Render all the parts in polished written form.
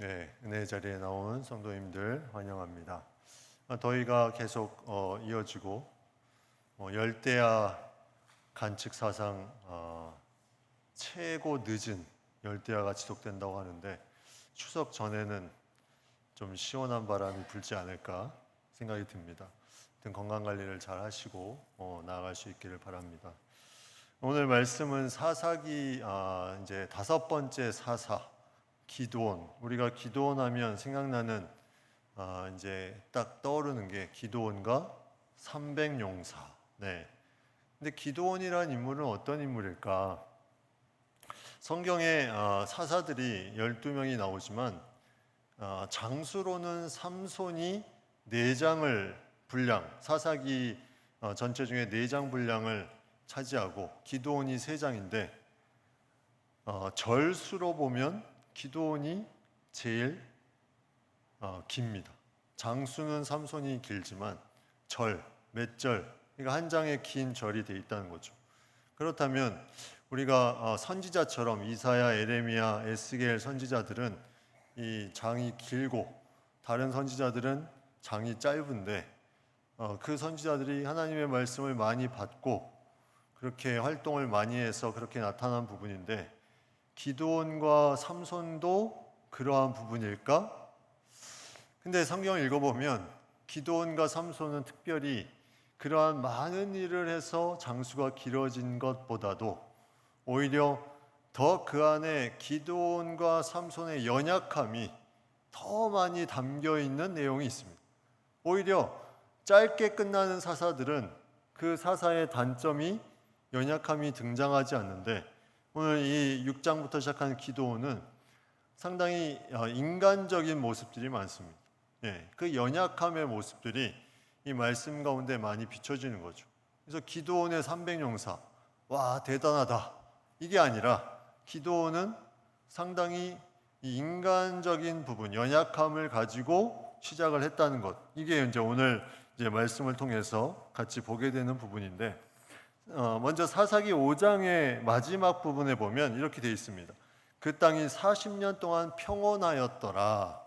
네, 은혜 자리에 나온 성도님들 환영합니다. 더위가 계속 이어지고 열대야 관측 사상 최고 늦은 열대야가 지속된다고 하는데 추석 전에는 좀 시원한 바람이 불지 않을까 생각이 듭니다. 하여튼 건강 관리를 잘 하시고 나아갈 수 있기를 바랍니다. 오늘 말씀은 사사기 이제 5번째 사사 기드온. 우리가 기드온 하면 생각나는 이제 딱 떠오르는 게 기드온과 300용사. 네. 근데 기드온이라는 인물은 어떤 인물일까? 성경에 사사들이 12명이 나오지만 장수로는 삼손이 4장을 분량, 사사기 전체 중에 4장 분량을 차지하고 기드온이 3장인데 절수로 보면 기드온이 제일 깁니다. 장수는 삼손이 길지만 몇 절, 그러니까 한 장에 긴 절이 돼 있다는 거죠. 그렇다면 우리가 선지자처럼 이사야, 에레미야, 에스겔 선지자들은 이 장이 길고 다른 선지자들은 장이 짧은데 그 선지자들이 하나님의 말씀을 많이 받고 그렇게 활동을 많이 해서 그렇게 나타난 부분인데 기드온과 삼손도 그러한 부분일까? 근데 성경을 읽어보면 기드온과 삼손은 특별히 그러한 많은 일을 해서 장수가 길어진 것보다도 오히려 더 그 안에 기드온과 삼손의 연약함이 더 많이 담겨 있는 내용이 있습니다. 오히려 짧게 끝나는 사사들은 그 사사의 단점이 연약함이 등장하지 않는데 오늘 이 6장부터 시작하는 기드온은 상당히 인간적인 모습들이 많습니다. 그 연약함의 모습들이 이 말씀 가운데 많이 비춰지는 거죠. 그래서 기드온의 300용사, 와 대단하다 이게 아니라 기드온은 상당히 인간적인 부분, 연약함을 가지고 시작을 했다는 것. 이게 이제 오늘 이제 말씀을 통해서 같이 보게 되는 부분인데 먼저 사사기 5장의 마지막 부분에 보면 이렇게 되어 있습니다. 그 땅이 40년 동안 평온하였더라.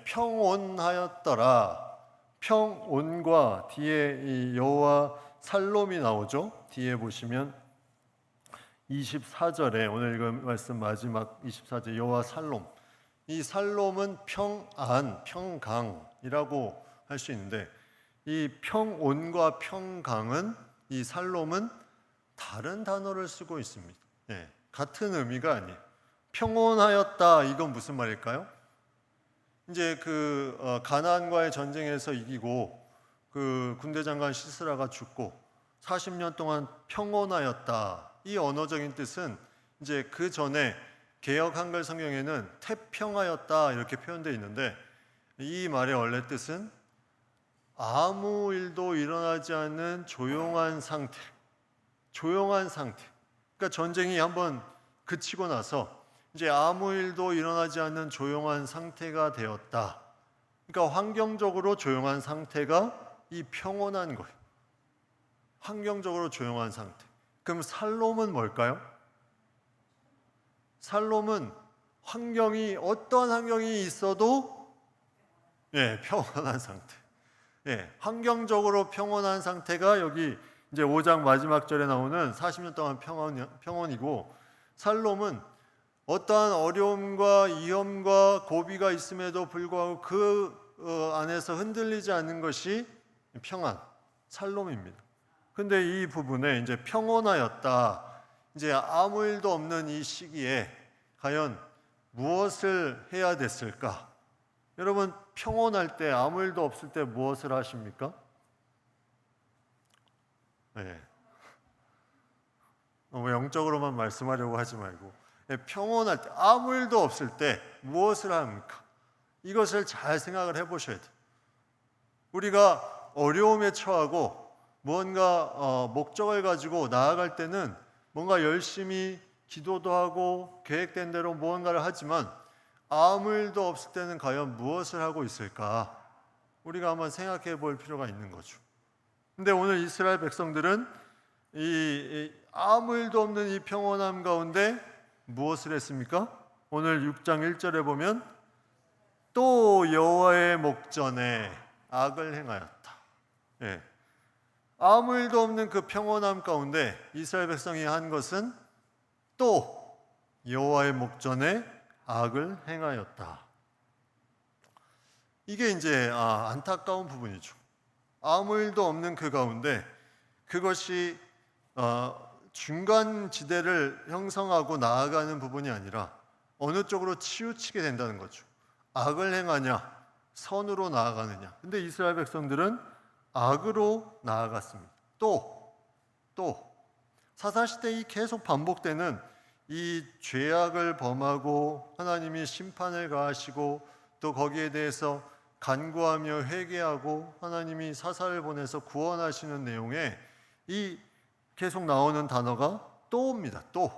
평온하였더라. 평온과 뒤에 이 여호와 살롬이 나오죠. 뒤에 보시면 24절에 오늘 읽은 말씀 마지막 24절 여호와 살롬. 이 살롬은 평안, 평강이라고 할 수 있는데 이 평온과 평강은 이 살롬은 다른 단어를 쓰고 있습니다. 같은 의미가 아니에요. 평온하였다 이건 무슨 말일까요? 이제 그 가나안과의 전쟁에서 이기고 그 군대 장관 시스라가 죽고 40년 동안 평온하였다. 이 언어적인 뜻은 이제 그 전에 개역 한글 성경에는 태평하였다 이렇게 표현되어 있는데 이 말의 원래 뜻은 아무 일도 일어나지 않는 조용한 상태. 그러니까 전쟁이 한번 그치고 나서 이제 아무 일도 일어나지 않는 조용한 상태가 되었다. 그러니까 환경적으로 조용한 상태가 이 평온한 거예요. 환경적으로 조용한 상태. 그럼 살롬은 뭘까요? 살롬은 어떠한 환경이 있어도 평온한 상태. 환경적으로 평온한 상태가 여기 이제 5장 마지막 절에 나오는 40년 동안 평온이고 살롬은 어떠한 어려움과 위험과 고비가 있음에도 불구하고 그 안에서 흔들리지 않는 것이 평안, 살롬입니다. 근데 이 부분에 이제 평온하였다. 이제 아무 일도 없는 이 시기에 과연 무엇을 해야 됐을까? 여러분 평온할 때 아무 일도 없을 때 무엇을 하십니까? 너무 영적으로만 말씀하려고 하지 말고 평온할 때 아무 일도 없을 때 무엇을 합니까? 이것을 잘 생각을 해보셔야 돼요. 우리가 어려움에 처하고 무언가 목적을 가지고 나아갈 때는 뭔가 열심히 기도도 하고 계획된 대로 무언가를 하지만 아무 일도 없을 때는 과연 무엇을 하고 있을까? 우리가 한번 생각해 볼 필요가 있는 거죠. 근데 오늘 이스라엘 백성들은 이 아무 일도 없는 이 평온함 가운데 무엇을 했습니까? 오늘 6장 1절에 보면 또 여호와의 목전에 악을 행하였다. 예. 아무 일도 없는 그 평온함 가운데 이스라엘 백성이 한 것은 또 여호와의 목전에 악을 행하였다. 이게 이제 안타까운 부분이죠. 아무 일도 없는 그 가운데 그것이 중간 지대를 형성하고 나아가는 부분이 아니라 어느 쪽으로 치우치게 된다는 거죠. 악을 행하냐, 선으로 나아가느냐. 근데 이스라엘 백성들은 악으로 나아갔습니다. 또 사사시대 이 계속 반복되는 이 죄악을 범하고 하나님이 심판을 가하시고 또 거기에 대해서 간구하며 회개하고 하나님이 사사를 보내서 구원하시는 내용에 이 계속 나오는 단어가 또입니다. 또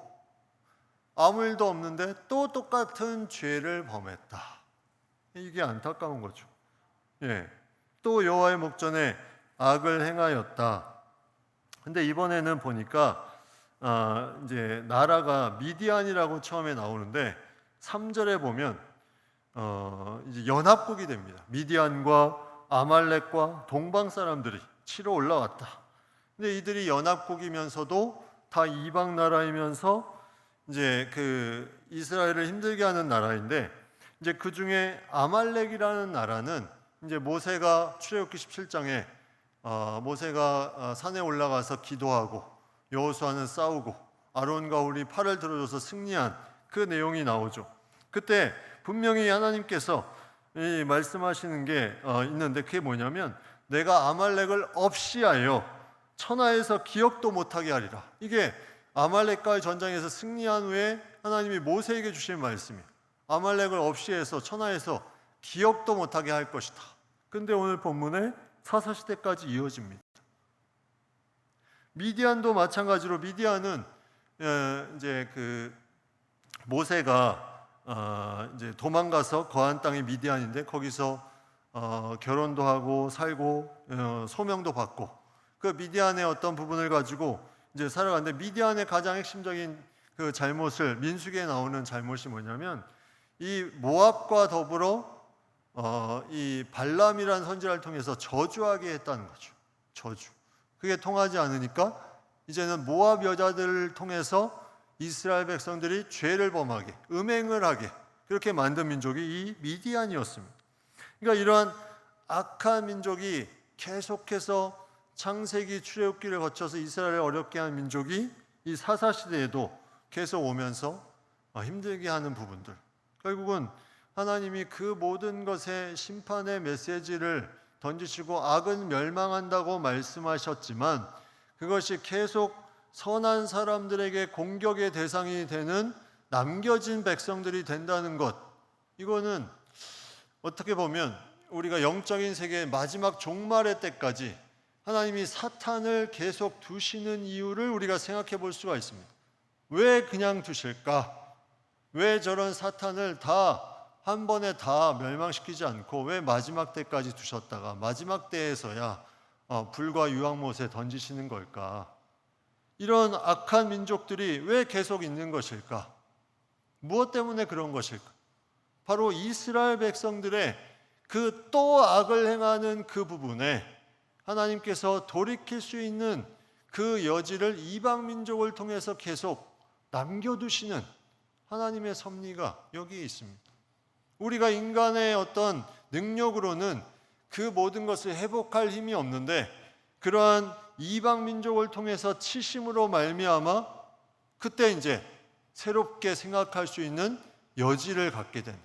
아무 일도 없는데 또 똑같은 죄를 범했다. 이게 안타까운 거죠. 예, 또 여호와의 목전에 악을 행하였다. 근데 이번에는 보니까 이제 나라가 미디안이라고 처음에 나오는데 3절에 보면 이제 연합국이 됩니다. 미디안과 아말렉과 동방 사람들이 치러 올라왔다. 근데 이들이 연합국이면서도 다 이방 나라이면서 이제 그 이스라엘을 힘들게 하는 나라인데 이제 그 중에 아말렉이라는 나라는 이제 모세가 출애굽기 17장에 모세가 산에 올라가서 기도하고 여호수아는 싸우고 아론과 홀이 팔을 들어줘서 승리한 그 내용이 나오죠. 그때 분명히 하나님께서 말씀하시는 게 있는데 그게 뭐냐면 내가 아말렉을 없이 하여 천하에서 기억도 못하게 하리라. 이게 아말렉과의 전장에서 승리한 후에 하나님이 모세에게 주신 말씀이에요. 아말렉을 없이 해서 천하에서 기억도 못하게 할 것이다. 근데 오늘 본문에 사사시대까지 이어집니다. 미디안도 마찬가지로 미디안은 이제 그 모세가 이제 도망가서 거한 땅이 미디안인데 거기서 결혼도 하고 살고 소명도 받고 그 미디안의 어떤 부분을 가지고 이제 살아가는데 미디안의 가장 핵심적인 그 잘못을 민수기에 나오는 잘못이 뭐냐면 이 모압과 더불어 이 발람이라는 선지자를 통해서 저주하게 했다는 거죠. 저주. 그게 통하지 않으니까 이제는 모압 여자들을 통해서 이스라엘 백성들이 죄를 범하게, 음행을 하게 그렇게 만든 민족이 이 미디안이었습니다. 그러니까 이러한 악한 민족이 계속해서 창세기 출애굽기를 거쳐서 이스라엘을 어렵게 한 민족이 이 사사시대에도 계속 오면서 힘들게 하는 부분들, 결국은 하나님이 그 모든 것에 심판의 메시지를 던지시고 악은 멸망한다고 말씀하셨지만 그것이 계속 선한 사람들에게 공격의 대상이 되는 남겨진 백성들이 된다는 것, 이거는 어떻게 보면 우리가 영적인 세계의 마지막 종말의 때까지 하나님이 사탄을 계속 두시는 이유를 우리가 생각해 볼 수가 있습니다. 왜 그냥 두실까? 왜 저런 사탄을 다 한 번에 다 멸망시키지 않고 왜 마지막 때까지 두셨다가 마지막 때에서야 불과 유황못에 던지시는 걸까? 이런 악한 민족들이 왜 계속 있는 것일까? 무엇 때문에 그런 것일까? 바로 이스라엘 백성들의 그 또 악을 행하는 그 부분에 하나님께서 돌이킬 수 있는 그 여지를 이방 민족을 통해서 계속 남겨두시는 하나님의 섭리가 여기에 있습니다. 우리가 인간의 어떤 능력으로는 그 모든 것을 회복할 힘이 없는데 그러한 이방 민족을 통해서 치심으로 말미암아 그때 이제 새롭게 생각할 수 있는 여지를 갖게 된,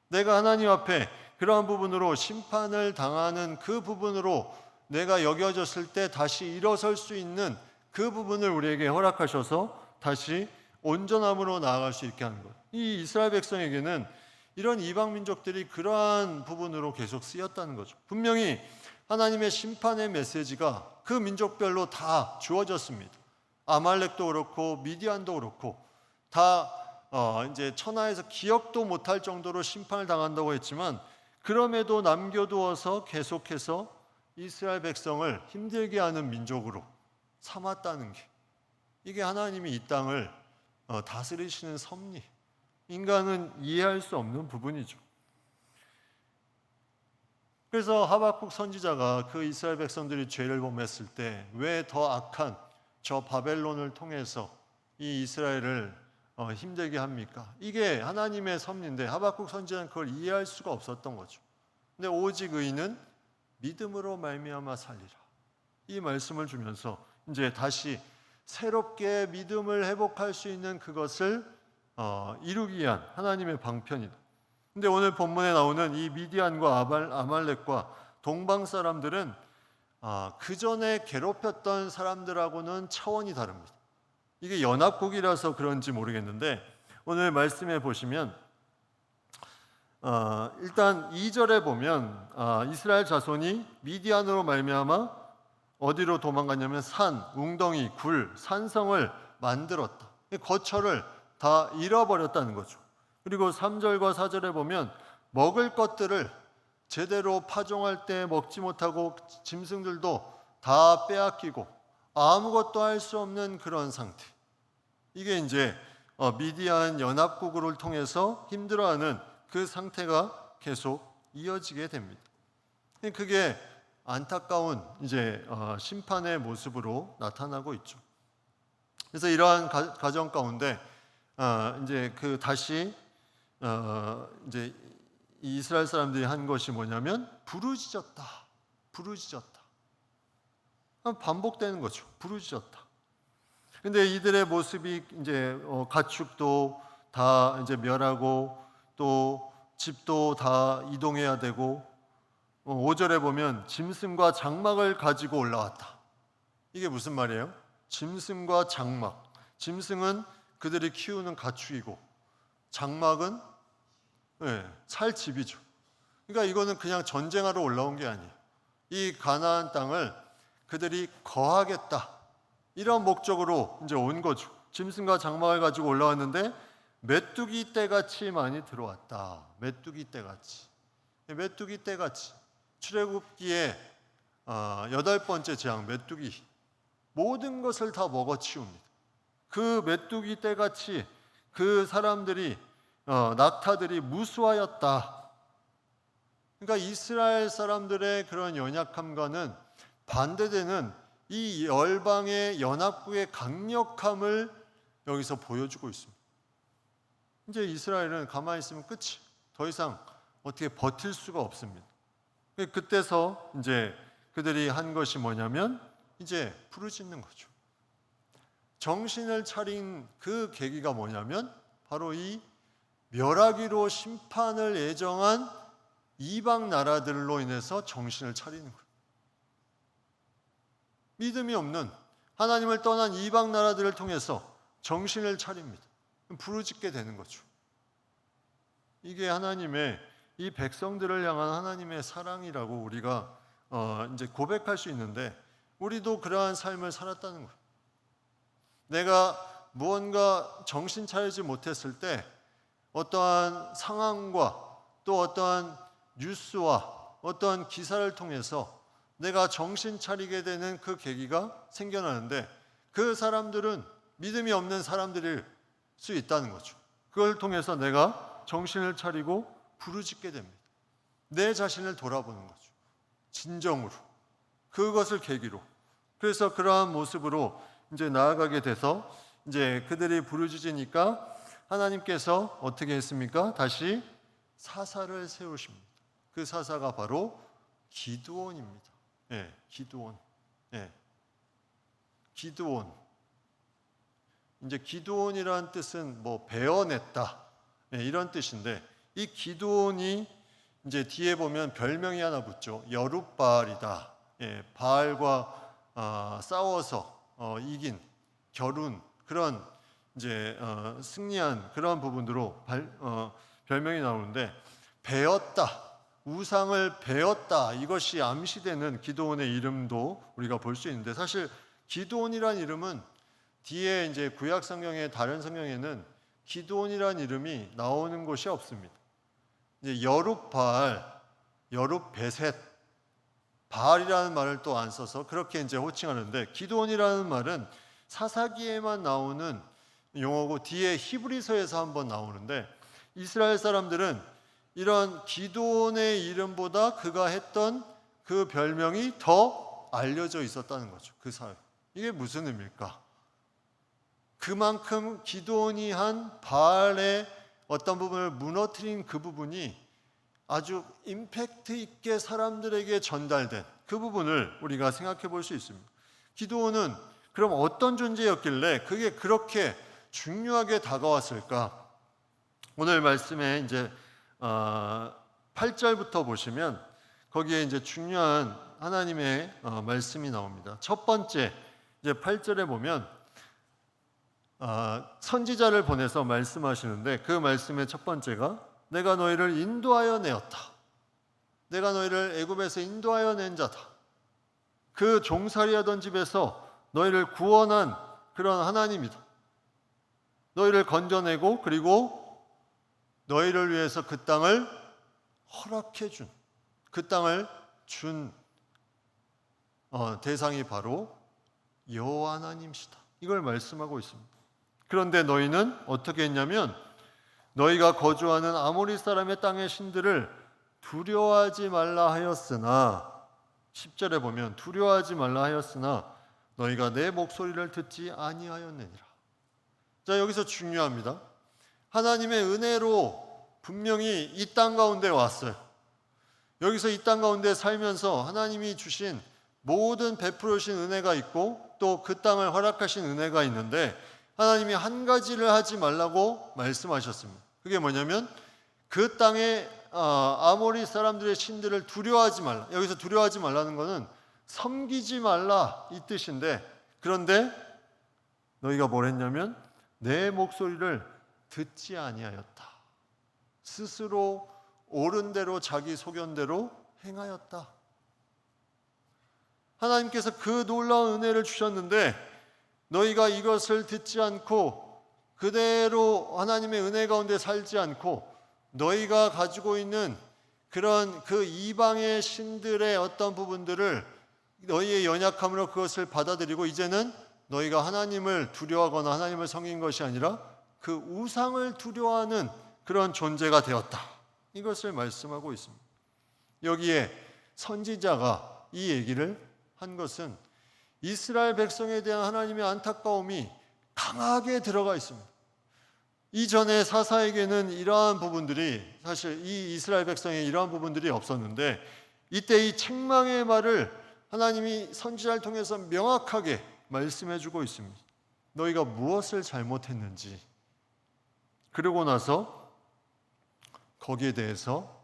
내가 하나님 앞에 그러한 부분으로 심판을 당하는 그 부분으로 내가 여겨졌을 때 다시 일어설 수 있는 그 부분을 우리에게 허락하셔서 다시 온전함으로 나아갈 수 있게 하는 것. 이 이스라엘 백성에게는 이런 이방 민족들이 그러한 부분으로 계속 쓰였다는 거죠. 분명히 하나님의 심판의 메시지가 그 민족별로 다 주어졌습니다. 아말렉도 그렇고 미디안도 그렇고 다 이제 천하에서 기억도 못할 정도로 심판을 당한다고 했지만 그럼에도 남겨두어서 계속해서 이스라엘 백성을 힘들게 하는 민족으로 삼았다는 게, 이게 하나님이 이 땅을 다스리시는 섭리, 인간은 이해할 수 없는 부분이죠. 그래서 하박국 선지자가 그 이스라엘 백성들이 죄를 범했을 때 왜 더 악한 저 바벨론을 통해서 이 이스라엘을 힘들게 합니까? 이게 하나님의 섭리인데 하박국 선지자는 그걸 이해할 수가 없었던 거죠. 근데 오직 의인은 믿음으로 말미암아 살리라. 이 말씀을 주면서 이제 다시 새롭게 믿음을 회복할 수 있는 그것을 이루기 위한 하나님의 방편이다. 근데 오늘 본문에 나오는 이 미디안과 아말렉과 동방 사람들은 그 전에 괴롭혔던 사람들하고는 차원이 다릅니다. 이게 연합국이라서 그런지 모르겠는데 오늘 말씀해 보시면 일단 2절에 보면 이스라엘 자손이 미디안으로 말미암아 어디로 도망갔냐면 산, 웅덩이, 굴, 산성을 만들었다. 거처를 다 잃어버렸다는 거죠. 그리고 3절과 4절에 보면 먹을 것들을 제대로 파종할 때 먹지 못하고 짐승들도 다 빼앗기고 아무것도 할 수 없는 그런 상태. 이게 이제 미디안 연합국을 통해서 힘들어하는 그 상태가 계속 이어지게 됩니다. 그게 안타까운 이제 심판의 모습으로 나타나고 있죠. 그래서 이러한 가정 가운데 이제 그 다시 이제 이스라엘 사람들이 한 것이 뭐냐면 부르짖었다. 반복되는 거죠. 부르짖었다. 근데 이들의 모습이 이제 가축도 다 이제 멸하고 또 집도 다 이동해야 되고 5절에 보면 짐승과 장막을 가지고 올라왔다. 이게 무슨 말이에요? 짐승과 장막. 짐승은 그들이 키우는 가축이고 장막은 살 집이죠. 그러니까 이거는 그냥 전쟁하러 올라온 게 아니에요. 이 가나안 땅을 그들이 거하겠다. 이런 목적으로 이제 온 거죠. 짐승과 장막을 가지고 올라왔는데 메뚜기 떼같이 많이 들어왔다. 메뚜기 떼같이. 출애굽기에 8번째 재앙 메뚜기 모든 것을 다 먹어치웁니다. 그 메뚜기 떼같이 그 사람들이 낙타들이 무수하였다. 그러니까 이스라엘 사람들의 그런 연약함과는 반대되는 이 열방의 연합국의 강력함을 여기서 보여주고 있습니다. 이제 이스라엘은 가만히 있으면 끝이 더 이상 어떻게 버틸 수가 없습니다. 그때서 이제 그들이 한 것이 뭐냐면 이제 부르짖는 거죠. 정신을 차린 그 계기가 뭐냐면 바로 이 멸하기로 심판을 예정한 이방 나라들로 인해서 정신을 차리는 거예요. 믿음이 없는 하나님을 떠난 이방 나라들을 통해서 정신을 차립니다. 부르짖게 되는 거죠. 이게 하나님의 이 백성들을 향한 하나님의 사랑이라고 우리가 이제 고백할 수 있는데 우리도 그러한 삶을 살았다는 거예요. 내가 무언가 정신 차리지 못했을 때 어떠한 상황과 또 어떠한 뉴스와 어떠한 기사를 통해서 내가 정신 차리게 되는 그 계기가 생겨나는데 그 사람들은 믿음이 없는 사람들일 수 있다는 거죠. 그걸 통해서 내가 정신을 차리고 부르짖게 됩니다. 내 자신을 돌아보는 거죠. 진정으로. 그것을 계기로. 그래서 그러한 모습으로 이제 나아가게 돼서 이제 그들이 부르짖으니까 하나님께서 어떻게 했습니까? 다시 사사를 세우십니다. 그 사사가 바로 기드온입니다. 기드온. 기드온. 이제 기드온이라는 뜻은 뭐 베어냈다 이런 뜻인데 이 기드온이 이제 뒤에 보면 별명이 하나 붙죠. 여룻바알이다. 바알과 싸워서 이긴 겨룬 그런 이제 승리한 그런 부분으로 별명이 나오는데 베었다. 우상을 베었다. 이것이 암시되는 기드온의 이름도 우리가 볼 수 있는데 사실 기드온이라는 이름은 뒤에 이제 구약 성경의 다른 성경에는 기드온이라는 이름이 나오는 곳이 없습니다. 이제 여룻바알, 여룻베셋, 바알이라는 말을 또 안 써서 그렇게 이제 호칭하는데 기드온이라는 말은 사사기에만 나오는 용어고 뒤에 히브리서에서 한번 나오는데 이스라엘 사람들은 이런 기드온의 이름보다 그가 했던 그 별명이 더 알려져 있었다는 거죠. 그 사회. 이게 무슨 의미일까? 그만큼 기드온이 한 바알의 어떤 부분을 무너뜨린 그 부분이 아주 임팩트 있게 사람들에게 전달된 그 부분을 우리가 생각해 볼 수 있습니다. 기드온은 그럼 어떤 존재였길래 그게 그렇게 중요하게 다가왔을까? 오늘 말씀에 이제 8절부터 보시면 거기에 이제 중요한 하나님의 말씀이 나옵니다. 첫 번째 이제 8절에 보면 선지자를 보내서 말씀하시는데 그 말씀의 첫 번째가 내가 너희를 인도하여 내었다. 내가 너희를 애굽에서 인도하여 낸 자다. 그 종살이하던 집에서 너희를 구원한 그런 하나님이다. 너희를 건져내고 그리고 너희를 위해서 그 땅을 허락해 준, 그 땅을 준 대상이 바로 여호와 하나님이시다. 이걸 말씀하고 있습니다. 그런데 너희는 어떻게 했냐면 너희가 거주하는 아모리 사람의 땅의 신들을 두려워하지 말라 하였으나 10절에 보면 두려워하지 말라 하였으나 너희가 내 목소리를 듣지 아니하였느니라. 자, 여기서 중요합니다. 하나님의 은혜로 분명히 이 땅 가운데 왔어요. 여기서 이 땅 가운데 살면서 하나님이 주신 모든 베풀어 주신 은혜가 있고 또 그 땅을 허락하신 은혜가 있는데 하나님이 한 가지를 하지 말라고 말씀하셨습니다. 그게 뭐냐면 그 땅에 아모리 사람들의 신들을 두려워하지 말라. 여기서 두려워하지 말라는 것은 섬기지 말라 이 뜻인데, 그런데 너희가 뭘 했냐면 내 목소리를 듣지 아니하였다. 스스로 옳은 대로 자기 소견대로 행하였다. 하나님께서 그 놀라운 은혜를 주셨는데 너희가 이것을 듣지 않고 그대로 하나님의 은혜 가운데 살지 않고 너희가 가지고 있는 그런 그 이방의 신들의 어떤 부분들을 너희의 연약함으로 그것을 받아들이고 이제는 너희가 하나님을 두려워하거나 하나님을 섬긴 것이 아니라 그 우상을 두려워하는 그런 존재가 되었다. 이것을 말씀하고 있습니다. 여기에 선지자가 이 얘기를 한 것은 이스라엘 백성에 대한 하나님의 안타까움이 강하게 들어가 있습니다. 이전에 사사에게는 이러한 부분들이 사실 이 이스라엘 백성에 이러한 부분들이 없었는데 이때 이 책망의 말을 하나님이 선지자를 통해서 명확하게 말씀해 주고 있습니다. 너희가 무엇을 잘못했는지, 그러고 나서 거기에 대해서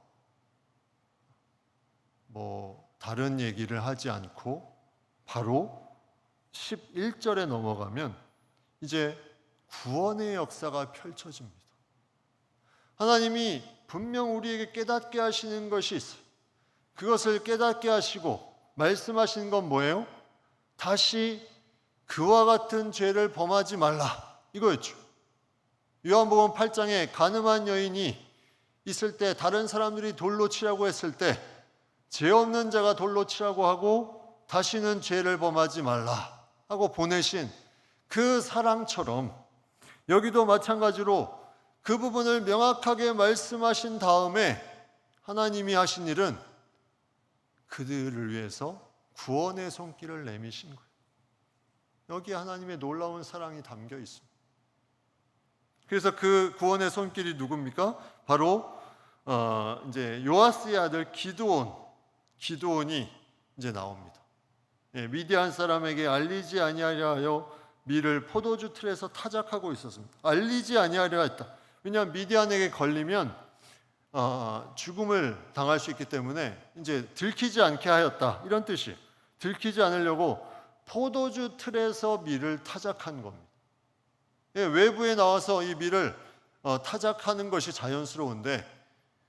다른 얘기를 하지 않고 바로 11절에 넘어가면 이제 구원의 역사가 펼쳐집니다. 하나님이 분명 우리에게 깨닫게 하시는 것이 있어요. 그것을 깨닫게 하시고 말씀하시는 건 뭐예요? 다시 그와 같은 죄를 범하지 말라, 이거였죠. 요한복음 8장에 가늠한 여인이 있을 때 다른 사람들이 돌로 치라고 했을 때 죄 없는 자가 돌로 치라고 하고 다시는 죄를 범하지 말라 하고 보내신 그 사랑처럼 여기도 마찬가지로 그 부분을 명확하게 말씀하신 다음에 하나님이 하신 일은 그들을 위해서 구원의 손길을 내미신 거예요. 여기 하나님의 놀라운 사랑이 담겨 있습니다. 그래서 그 구원의 손길이 누굽니까? 바로 이제 요아스의 아들 기드온이 이제 나옵니다. 미디안 사람에게 알리지 아니하려 하여 밀을 포도주 틀에서 타작하고 있었습니다. 알리지 아니하려 했다. 왜냐하면 미디안에게 걸리면 죽음을 당할 수 있기 때문에 이제 들키지 않게 하였다, 이런 뜻이에요. 들키지 않으려고 포도주 틀에서 밀을 타작한 겁니다. 외부에 나와서 이 밀을 타작하는 것이 자연스러운데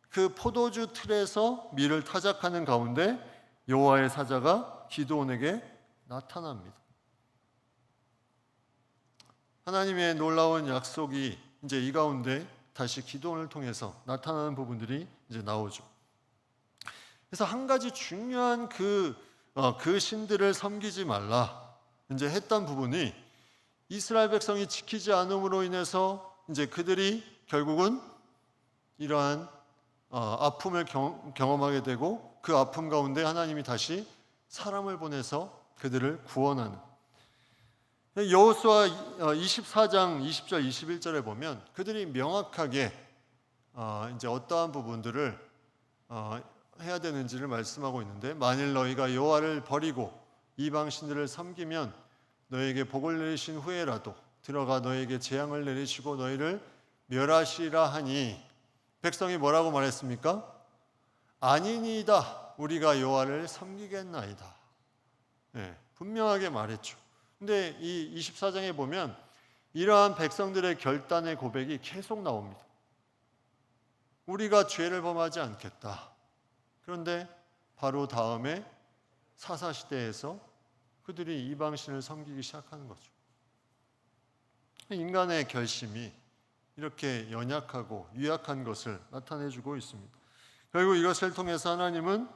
그 포도주 틀에서 밀을 타작하는 가운데 여호와의 사자가 기드온에게 나타납니다. 하나님의 놀라운 약속이 이제 이 가운데 다시 기드온을 통해서 나타나는 부분들이 이제 나오죠. 그래서 한 가지 중요한 그 신들을 섬기지 말라 이제 했던 부분이 이스라엘 백성이 지키지 않음으로 인해서 이제 그들이 결국은 이러한 아픔을 경험하게 되고 그 아픔 가운데 하나님이 다시 사람을 보내서 그들을 구원하는 여호수아 24장 20절 21절에 보면 그들이 명확하게 이제 어떠한 부분들을 해야 되는지를 말씀하고 있는데 만일 너희가 여호와를 버리고 이방 신들을 섬기면 너희에게 복을 내리신 후에라도 들어가 너희에게 재앙을 내리시고 너희를 멸하시라 하니 백성이 뭐라고 말했습니까? 아니니이다 우리가 여호와를 섬기겠나이다. 네, 분명하게 말했죠. 근데 이 24장에 보면 이러한 백성들의 결단의 고백이 계속 나옵니다. 우리가 죄를 범하지 않겠다. 그런데 바로 다음에 사사시대에서 그들이 이방신을 섬기기 시작하는 거죠. 인간의 결심이 이렇게 연약하고 유약한 것을 나타내주고 있습니다. 결국 이것을 통해서 하나님은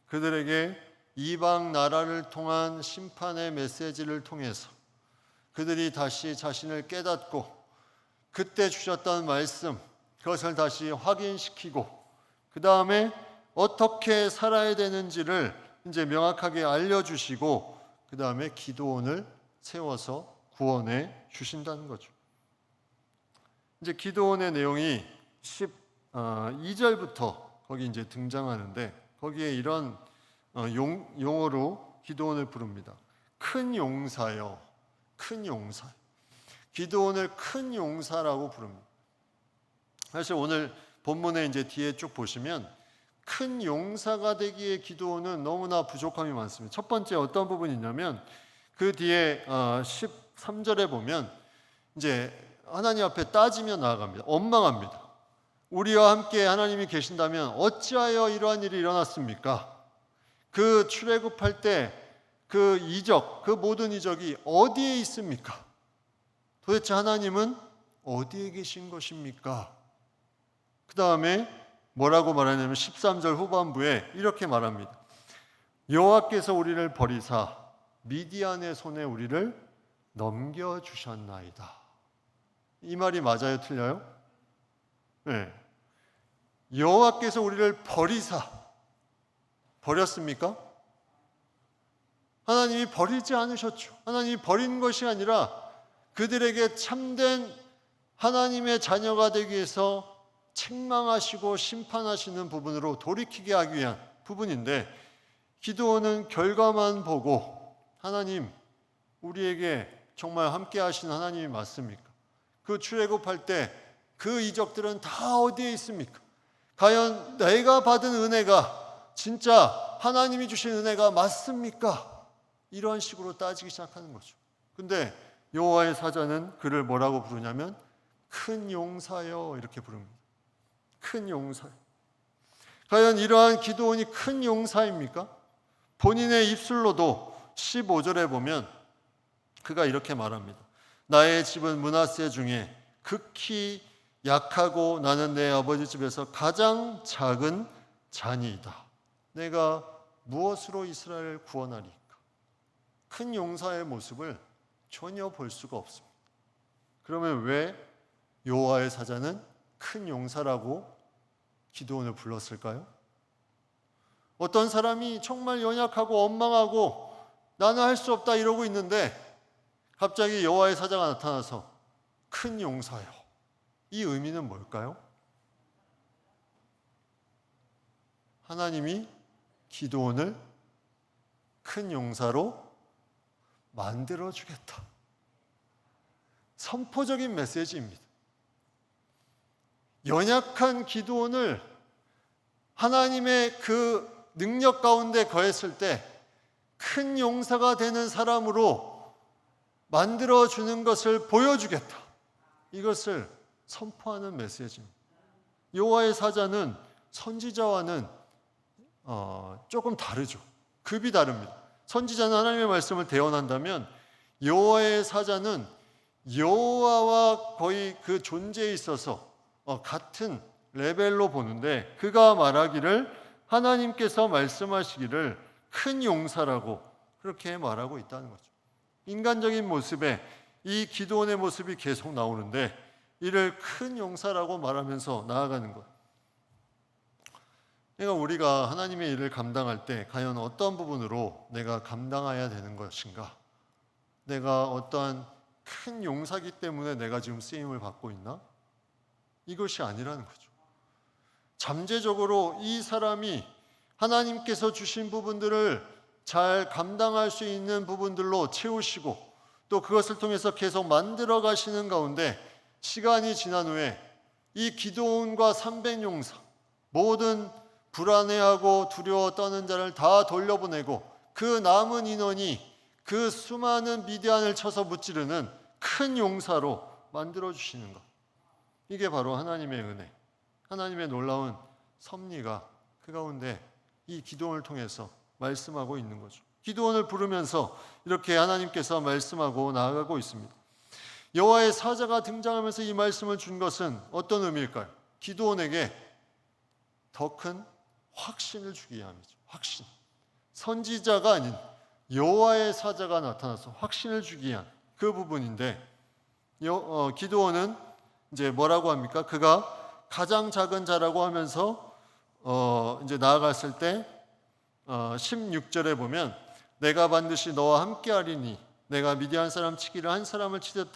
그들에게 이방 나라를 통한 심판의 메시지를 통해서 그들이 다시 자신을 깨닫고 그때 주셨던 말씀 그것을 다시 확인시키고 그 다음에 어떻게 살아야 되는지를 이제 명확하게 알려주시고 그 다음에 기도원을 세워서 구원해 주신다는 거죠. 이제 기도원의 내용이 12절부터 거기 이제 등장하는데 거기에 이런 용어로 기도원을 부릅니다. 큰 용사요, 큰 용사. 기도원을 큰 용사라고 부릅니다. 사실 오늘 본문에 이제 뒤에 쭉 보시면 큰 용사가 되기에 기도원은 너무나 부족함이 많습니다. 첫 번째 어떤 부분이 있냐면 그 뒤에 13절에 보면 이제 하나님 앞에 따지며 나아갑니다. 원망합니다. 우리와 함께 하나님이 계신다면 어찌하여 이러한 일이 일어났습니까? 그 출애굽할 때 그 이적, 그 모든 이적이 어디에 있습니까? 도대체 하나님은 어디에 계신 것입니까? 그 다음에 뭐라고 말하냐면 13절 후반부에 이렇게 말합니다. 여호와께서 우리를 버리사 미디안의 손에 우리를 넘겨주셨나이다. 이 말이 맞아요? 틀려요? 네. 여호와께서 우리를 버리사 버렸습니까? 하나님이 버리지 않으셨죠. 하나님이 버린 것이 아니라 그들에게 참된 하나님의 자녀가 되기 위해서 책망하시고 심판하시는 부분으로 돌이키게 하기 위한 부분인데 기도원은 결과만 보고 하나님 우리에게 정말 함께 하신 하나님이 맞습니까? 그 출애굽할 때 그 이적들은 다 어디에 있습니까? 과연 내가 받은 은혜가 진짜 하나님이 주신 은혜가 맞습니까? 이런 식으로 따지기 시작하는 거죠. 근데 여호와의 사자는 그를 뭐라고 부르냐면 큰 용사여 이렇게 부릅니다. 큰 용사. 과연 이러한 기도원이 큰 용사입니까? 본인의 입술로도 15절에 보면 그가 이렇게 말합니다. 나의 집은 므낫세 중에 극히 약하고 나는 내 아버지 집에서 가장 작은 자니이다. 내가 무엇으로 이스라엘을 구원하리까? 큰 용사의 모습을 전혀 볼 수가 없습니다. 그러면 왜 여호와의 사자는 큰 용사라고 기도원을 불렀을까요? 어떤 사람이 정말 연약하고 원망하고 나는 할 수 없다 이러고 있는데 갑자기 여호와의 사자가 나타나서 큰 용사요. 이 의미는 뭘까요? 하나님이 기도원을 큰 용사로 만들어주겠다. 선포적인 메시지입니다. 연약한 기도원을 하나님의 그 능력 가운데 거했을 때 큰 용사가 되는 사람으로 만들어주는 것을 보여주겠다. 이것을 선포하는 메시지입니다. 여호와의 사자는 선지자와는 조금 다르죠. 급이 다릅니다. 선지자는 하나님의 말씀을 대언한다면 여호와의 사자는 여호와와 거의 그 존재에 있어서 같은 레벨로 보는데 그가 말하기를 하나님께서 말씀하시기를 큰 용사라고 그렇게 말하고 있다는 거죠. 인간적인 모습에 이 기도원의 모습이 계속 나오는데 이를 큰 용사라고 말하면서 나아가는 것. 그러니까 우리가 하나님의 일을 감당할 때 과연 어떤 부분으로 내가 감당해야 되는 것인가? 내가 어떠한 큰 용사기 때문에 내가 지금 쓰임을 받고 있나? 이것이 아니라는 거죠. 잠재적으로 이 사람이 하나님께서 주신 부분들을 잘 감당할 수 있는 부분들로 채우시고 또 그것을 통해서 계속 만들어 가시는 가운데 시간이 지난 후에 이 기드온과 300용사 모든 불안해하고 두려워 떠는 자를 다 돌려보내고 그 남은 인원이 그 수많은 미디안을 쳐서 무찌르는 큰 용사로 만들어 주시는 것. 이게 바로 하나님의 은혜, 하나님의 놀라운 섭리가 그 가운데 이 기드온을 통해서 말씀하고 있는 거죠. 기드온을 부르면서 이렇게 하나님께서 말씀하고 나아가고 있습니다. 여호와의 사자가 등장하면서 이 말씀을 준 것은 어떤 의미일까요? 기드온에게 더 큰 확신을 주기 위함이죠. 확신. 선지자가 아닌 여호와의 사자가 나타나서 확신을 주기 위한 그 부분인데 기드온은 이제 뭐라고 합니까? 그가 가장 작은 자라고 하면서 이제 나아갔을 때 16절에 보면 내가 반드시 너와 함께 하리니 내가 미디안 사람 치기를 한 사람을 치듯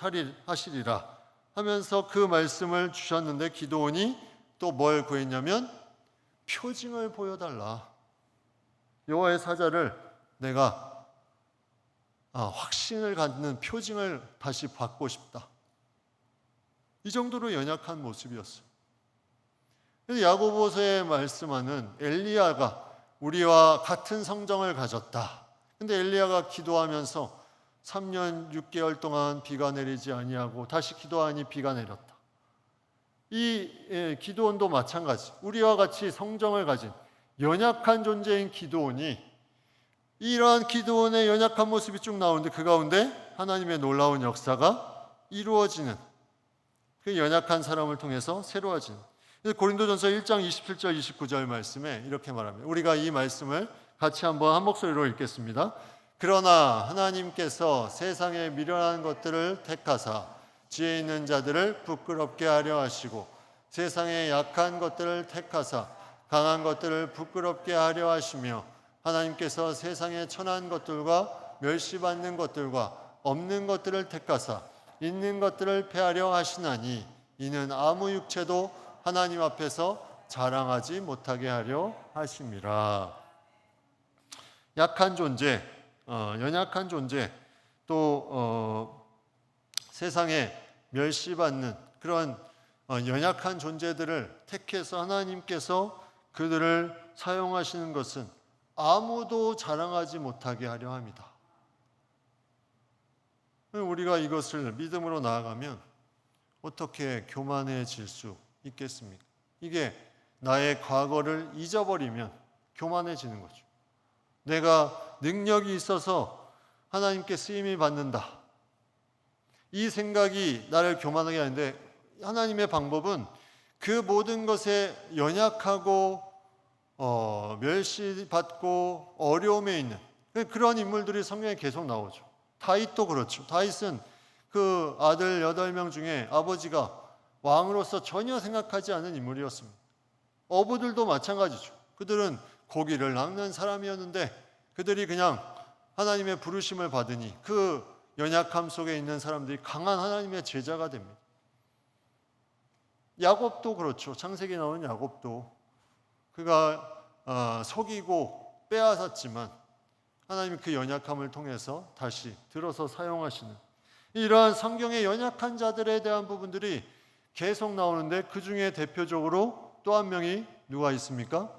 하시리라 하면서 그 말씀을 주셨는데 기드온이 또 뭘 구했냐면 표징을 보여달라. 여호와의 사자를 내가 확신을 갖는 표징을 다시 받고 싶다. 이 정도로 연약한 모습이었어요. 야고보서에 말씀하는 엘리야가 우리와 같은 성정을 가졌다. 근데 엘리야가 기도하면서 3년 6개월 동안 비가 내리지 아니하고 다시 기도하니 비가 내렸다. 이 기드온도 마찬가지. 우리와 같이 성정을 가진 연약한 존재인 기드온이 이러한 기드온의 연약한 모습이 쭉 나오는데 그 가운데 하나님의 놀라운 역사가 이루어지는 그 연약한 사람을 통해서 새로워지는. 고린도전서 1장 27절 29절 말씀에 이렇게 말합니다. 우리가 이 말씀을 같이 한번 한 목소리로 읽겠습니다. 그러나 하나님께서 세상에 미련한 것들을 택하사 지혜 있는 자들을 부끄럽게 하려 하시고 세상에 약한 것들을 택하사 강한 것들을 부끄럽게 하려 하시며 하나님께서 세상에 천한 것들과 멸시받는 것들과 없는 것들을 택하사 있는 것들을 폐하려 하시나니 이는 아무 육체도 하나님 앞에서 자랑하지 못하게 하려 하심이라. 약한 존재, 연약한 존재, 또 세상에 멸시받는 그런 연약한 존재들을 택해서 하나님께서 그들을 사용하시는 것은 아무도 자랑하지 못하게 하려 합니다. 우리가 이것을 믿음으로 나아가면 어떻게 교만해질 수 있겠습니까? 이게 나의 과거를 잊어버리면 교만해지는 거죠. 내가 능력이 있어서 하나님께 쓰임이 받는다. 이 생각이 나를 교만하게 하는데 하나님의 방법은 그 모든 것에 연약하고 멸시받고 어려움에 있는 그런 인물들이 성경에 계속 나오죠. 다윗도 그렇죠. 다윗은 그 아들 8명 중에 아버지가 왕으로서 전혀 생각하지 않은 인물이었습니다. 어부들도 마찬가지죠. 그들은 고기를 낚는 사람이었는데 그들이 그냥 하나님의 부르심을 받으니 그 연약함 속에 있는 사람들이 강한 하나님의 제자가 됩니다. 야곱도 그렇죠. 창세기에 나오는 야곱도 그가 속이고 빼앗았지만 하나님이 그 연약함을 통해서 다시 들어서 사용하시는 이러한 성경의 연약한 자들에 대한 부분들이 계속 나오는데 그 중에 대표적으로 또 한 명이 누가 있습니까?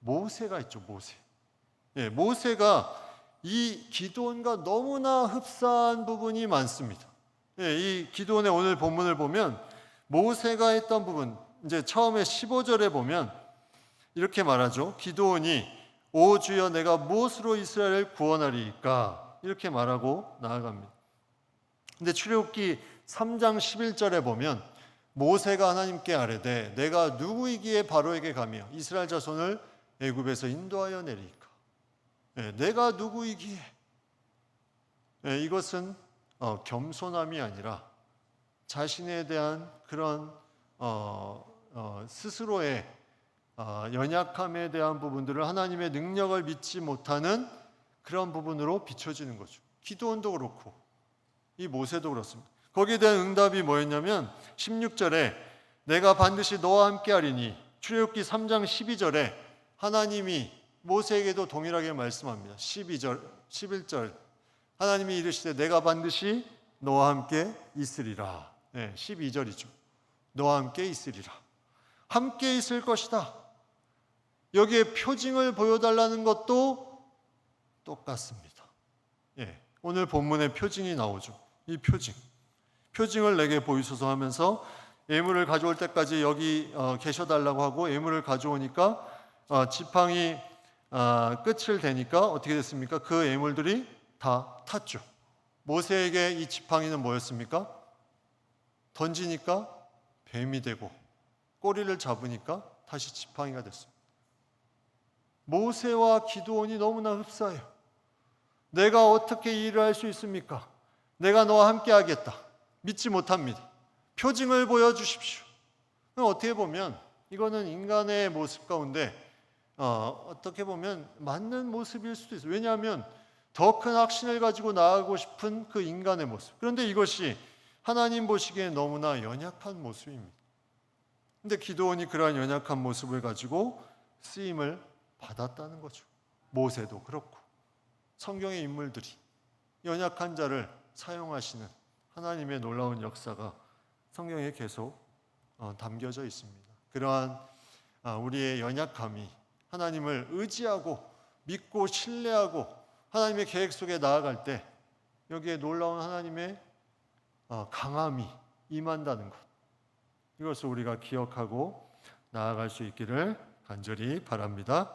모세가 있죠. 모세. 모세가 이 기드온과 너무나 흡사한 부분이 많습니다. 이 기드온의 오늘 본문을 보면 모세가 했던 부분, 이제 처음에 15절에 보면 이렇게 말하죠. 기드온이 오 주여 내가 무엇으로 이스라엘을 구원하리이까 이렇게 말하고 나아갑니다. 근데 출애굽기 3장 11절에 보면 모세가 하나님께 아뢰되 내가 누구이기에 바로에게 가며 이스라엘 자손을 애굽에서 인도하여 내리까. 내가 누구이기에. 이것은 겸손함이 아니라 자신에 대한 그런 스스로의 연약함에 대한 부분들을 하나님의 능력을 믿지 못하는 그런 부분으로 비춰지는 거죠. 기도원도 그렇고 이 모세도 그렇습니다. 거기에 대한 응답이 뭐였냐면 16절에 내가 반드시 너와 함께 하리니, 출애굽기 3장 12절에 하나님이 모세에게도 동일하게 말씀합니다. 11절 하나님이 이르시되 내가 반드시 너와 함께 있으리라. 12절이죠. 너와 함께 있으리라. 함께 있을 것이다. 여기에 표징을 보여달라는 것도 똑같습니다. 오늘 본문에 표징이 나오죠. 이 표징을 내게 보이소서 하면서 예물을 가져올 때까지 여기 계셔달라고 하고, 예물을 가져오니까 지팡이 끝을 대니까 어떻게 됐습니까? 그 예물들이 다 탔죠. 모세에게 이 지팡이는 뭐였습니까? 던지니까 뱀이 되고, 꼬리를 잡으니까 다시 지팡이가 됐습니다. 모세와 기드온이 너무나 흡사해요. 내가 어떻게 이 일을 할 수 있습니까? 내가 너와 함께 하겠다. 믿지 못합니다. 표징을 보여주십시오. 어떻게 보면 이거는 인간의 모습 가운데 어떻게 보면 맞는 모습일 수도 있어요. 왜냐하면 더 큰 확신을 가지고 나아가고 싶은 그 인간의 모습. 그런데 이것이 하나님 보시기에 너무나 연약한 모습입니다. 그런데 기드온이 그러한 연약한 모습을 가지고 쓰임을 받았다는 거죠. 모세도 그렇고 성경의 인물들이 연약한 자를 사용하시는 하나님의 놀라운 역사가 성경에 계속 담겨져 있습니다. 그러한 우리의 연약함이 하나님을 의지하고 믿고 신뢰하고 하나님의 계획 속에 나아갈 때 여기에 놀라운 하나님의 강함이 임한다는 것, 이것을 우리가 기억하고 나아갈 수 있기를 간절히 바랍니다.